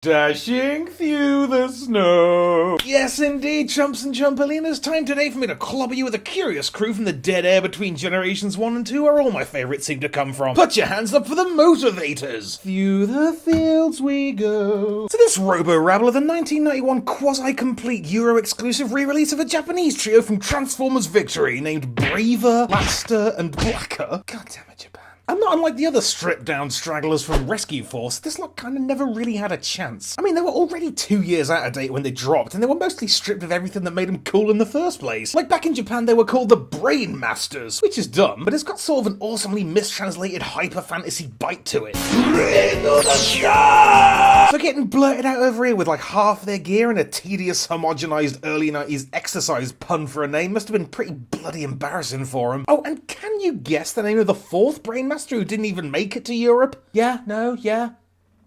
Dashing through the snow. Yes, indeed, chumps and chumpalinas. Time today for me to clobber you with a curious crew from the dead air between generations 1 and 2, where all my favourites seem to come from. Put your hands up for the Motorvators. Through the fields we go. So this robo-rabble of the 1991 quasi-complete Euro-exclusive re-release of a Japanese trio from Transformers Victory named Braver, Blaster, and Blacker. God damn it, Japan. And not unlike the other stripped-down stragglers from Rescue Force, this lot kinda never really had a chance. I mean, they were already 2 years out of date when they dropped, and they were mostly stripped of everything that made them cool in the first place. Like back in Japan, they were called the Brainmasters, which is dumb, but it's got sort of an awesomely mistranslated hyper-fantasy bite to it. So getting blurted out over here with like half their gear and a tedious, homogenized early 90s exercise pun for a name must have been pretty bloody embarrassing for them. Oh, and can you guess the name of the fourth Brainmaster who didn't even make it to Europe? Yeah?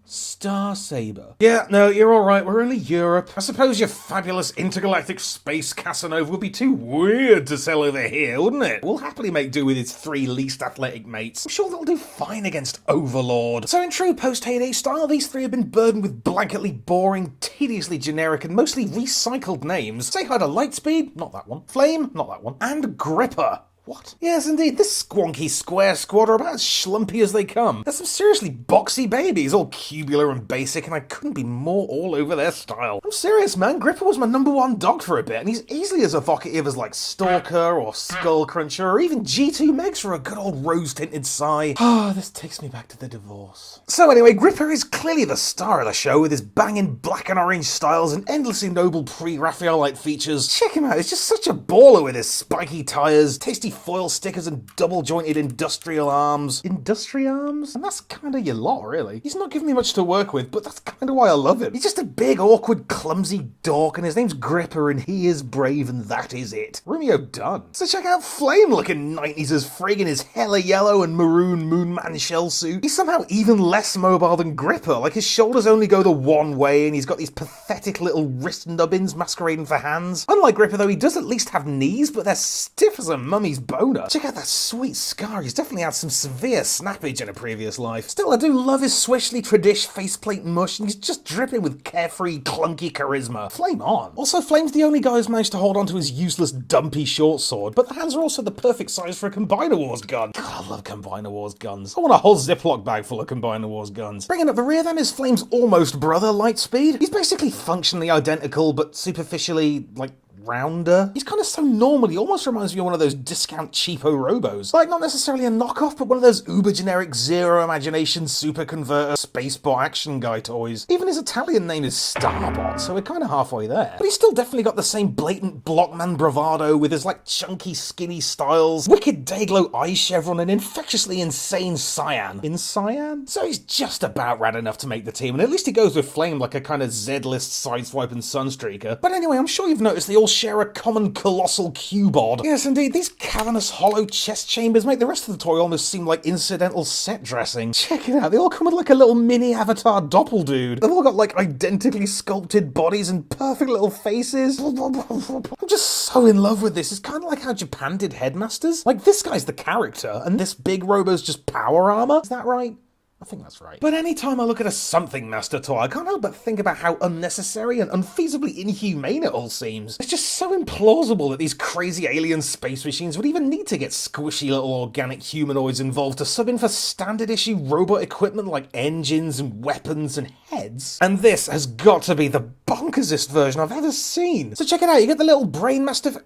Star Saber. Yeah, no, you're alright, we're only Europe. I suppose your fabulous intergalactic space Casanova would be too weird to sell over here, wouldn't it? We'll happily make do with its 3 least athletic mates. I'm sure they'll do fine against Overlord. So in true post-Heyday style, these 3 have been burdened with blanketly boring, tediously generic, and mostly recycled names. Say hi to Lightspeed, not that one. Flame, not that one. And Gripper. What? Yes, indeed, this squonky square squad are about as schlumpy as they come. They're some seriously boxy babies, all cubular and basic, and I couldn't be more all over their style. I'm serious, man. Gripper was my #1 dog for a bit, and he's easily as evocative as like Stalker or Skullcruncher or even G2 Megs for a good old rose-tinted sigh. This takes me back to the divorce. So anyway, Gripper is clearly the star of the show with his banging black and orange styles and endlessly noble pre-Raphaelite features. Check him out, he's just such a baller with his spiky tires, tasty foil stickers and double-jointed industrial arms. Industrial arms? And that's kind of your lot, really. He's not giving me much to work with, but that's kind of why I love him. He's just a big, awkward, clumsy dork, and his name's Gripper, and he is brave, and that is it. Romeo done. So check out Flame looking 90s as frig in his hella yellow and maroon Moonman shell suit. He's somehow even less mobile than Gripper, like his shoulders only go the one way, and he's got these pathetic little wrist nubbins masquerading for hands. Unlike Gripper, though, he does at least have knees, but they're stiff as a mummy's boner. Check out that sweet scar, he's definitely had some severe snappage in a previous life. Still, I do love his swishly tradish faceplate mush, and he's just dripping with carefree, clunky charisma. Flame on. Also, Flame's the only guy who's managed to hold on to his useless, dumpy short sword, but the hands are also the perfect size for a Combiner Wars gun. God, I love Combiner Wars guns. I want a whole Ziploc bag full of Combiner Wars guns. Bringing up the rear then is Flame's almost brother, Lightspeed. He's basically functionally identical, but superficially, like, rounder. He's kind of so normal, he almost reminds me of one of those discount cheapo robos. Like, not necessarily a knockoff, but one of those uber-generic zero-imagination super converter spacebot action guy toys. Even his Italian name is Starbot, so we're kind of halfway there. But he's still definitely got the same blatant blockman bravado with his, like, chunky, skinny styles, wicked dayglow eye chevron, and infectiously insane cyan. In cyan? So he's just about rad enough to make the team, and at least he goes with Flame like a kind of Z-list sideswipe and sunstreaker. But anyway, I'm sure you've noticed they all share a common colossal cubod. Yes, indeed, these cavernous hollow chest chambers make the rest of the toy almost seem like incidental set dressing. Check it out, they all come with like a little mini avatar doppeldude. They've all got like identically sculpted bodies and perfect little faces. I'm just so in love with this. It's kind of like how Japan did Headmasters. Like, this guy's the character, and this big robo's just power armor. Is that right? I think that's right. But anytime I look at a Something Master toy, I can't help but think about how unnecessary and unfeasibly inhumane it all seems. It's just so implausible that these crazy alien space machines would even need to get squishy little organic humanoids involved to sub in for standard issue robot equipment like engines and weapons and heads. And this has got to be the bonkersest version I've ever seen. So check it out, you get the little Brainmaster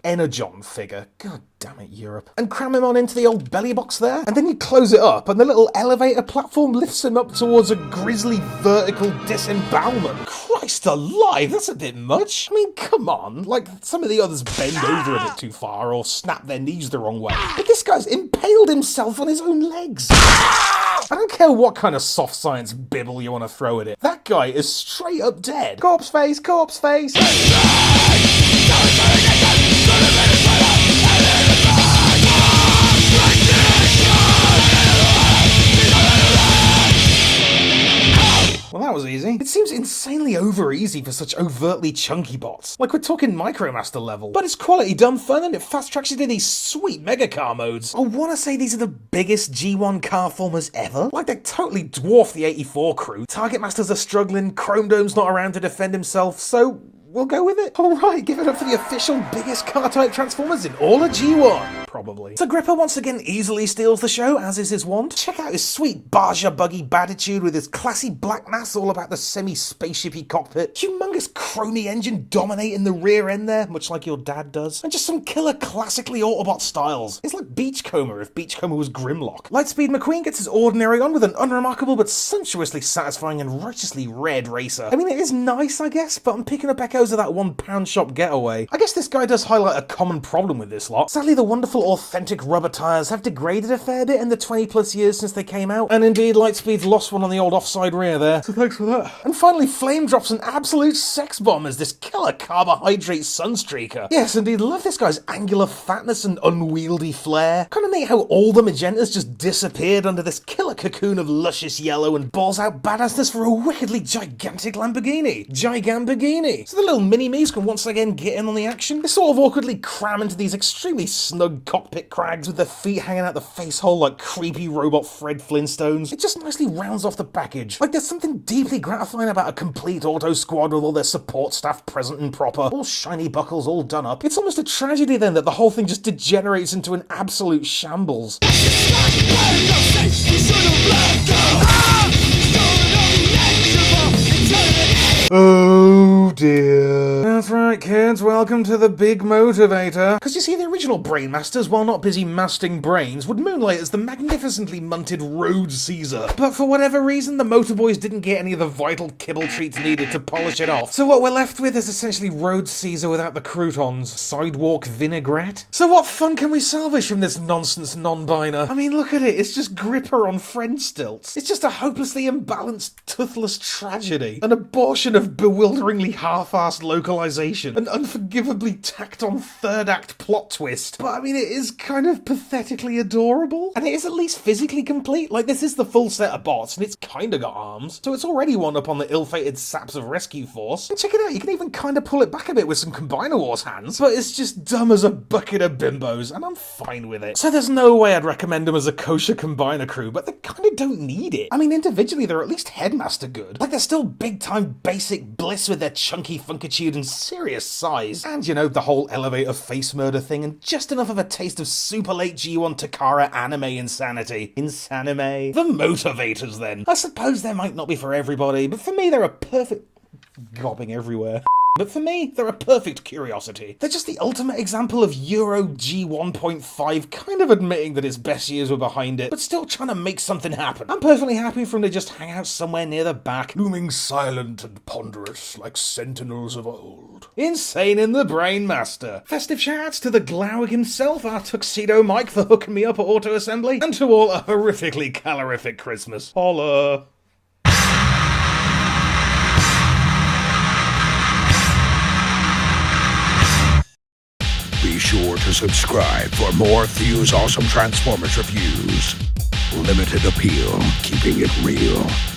Energon figure. God damn it, Europe. And cram him on into the old belly box there, and then you close it up, and the little elevator platform lifts him up towards a grisly vertical disembowelment. Christ alive, that's a bit much. I mean, come on. Like, some of the others bend over a bit too far or snap their knees the wrong way. But this guy's impaled himself on his own legs. I don't care what kind of soft science bibble you want to throw at it. That guy is straight up dead. Corpse face, corpse face. Well, that was easy. It's seems insanely over easy for such overtly chunky bots. Like we're talking Micromaster level. But it's quality dumb fun and it fast tracks you to these sweet mega car modes. I wanna say these are the biggest G1 car formers ever. Like they totally dwarf the 84 crew. Target Masters are struggling, Chrome Dome's not around to defend himself, so we'll go with it. Alright, give it up for the official biggest car type Transformers in all of G1. Probably. So Gripper once again easily steals the show, as is his wont. Check out his sweet Baja buggy batitude with his classy black mass all about the semi-spaceshipy cockpit. Humongous chromey engine dominating the rear end there, much like your dad does. And just some killer classically Autobot styles. It's like Beachcomber if Beachcomber was Grimlock. Lightspeed McQueen gets his ordinary on with an unremarkable but sumptuously satisfying and righteously red racer. I mean, it is nice, I guess, but I'm picking up echoes of that £1 shop getaway. I guess this guy does highlight a common problem with this lot. Sadly, the wonderful authentic rubber tyres have degraded a fair bit in the 20 plus years since they came out, and indeed Lightspeed's lost one on the old offside rear there, so thanks for that. And finally, Flame drops an absolute sex bomb as this killer carbohydrate sunstreaker. Yes, indeed, love this guy's angular fatness and unwieldy flair. Kinda neat how all the magentas just disappeared under this killer cocoon of luscious yellow and balls out badassness for a wickedly gigantic Lamborghini. Gigambogini. So the little mini-me's can once again get in on the action. They sort of awkwardly cram into these extremely snug cockpit crags with their feet hanging out the face hole like creepy robot Fred Flintstones. It just nicely rounds off the package. Like there's something deeply gratifying about a complete auto squad with all their support staff present and proper, all shiny buckles, all done up. It's almost a tragedy then that the whole thing just degenerates into an absolute shambles. Oh dear. That's right, kids, welcome to the big motivator. Because you see, the original Brainmasters, while not busy masting brains, would moonlight as the magnificently munted Road Caesar. But for whatever reason, the Motorboys didn't get any of the vital kibble treats needed to polish it off. So what we're left with is essentially Road Caesar without the croutons, sidewalk vinaigrette. So what fun can we salvage from this nonsense non-biner? I mean, look at it, it's just Gripper on friend stilts. It's just a hopelessly imbalanced, toothless tragedy. An abortion of bewilderingly half-assed localization. An unforgivably tacked-on third-act plot twist. But I mean, it is kind of pathetically adorable. And it is at least physically complete. Like, this is the full set of bots, and it's kinda got arms. So it's already one up on the ill-fated saps of Rescue Force. And check it out, you can even kinda pull it back a bit with some Combiner Wars hands. But it's just dumb as a bucket of bimbos, and I'm fine with it. So there's no way I'd recommend them as a kosher Combiner crew, but they kinda don't need it. I mean, individually, they're at least Headmaster good. Like, they're still big-time basic bliss with their chunky funkitude and serious size. And, you know, the whole elevator face murder thing, and just enough of a taste of super late G1 Takara anime insanity. Insanime. The Motorvators, then. I suppose they might not be for everybody, but for me, they're a perfect... gobbing everywhere. But for me, they're a perfect curiosity. They're just the ultimate example of Euro G1.5 kind of admitting that its best years were behind it, but still trying to make something happen. I'm perfectly happy for them to just hang out somewhere near the back, looming silent and ponderous like sentinels of old. Insane in the Brainmaster. Festive shoutouts to the Glowig himself, our Tuxedo Mike, for hooking me up at Auto Assembly, and to all a horrifically calorific Christmas. Holla! Be sure to subscribe for more Thew's awesome Transformers reviews. Limited appeal, keeping it real.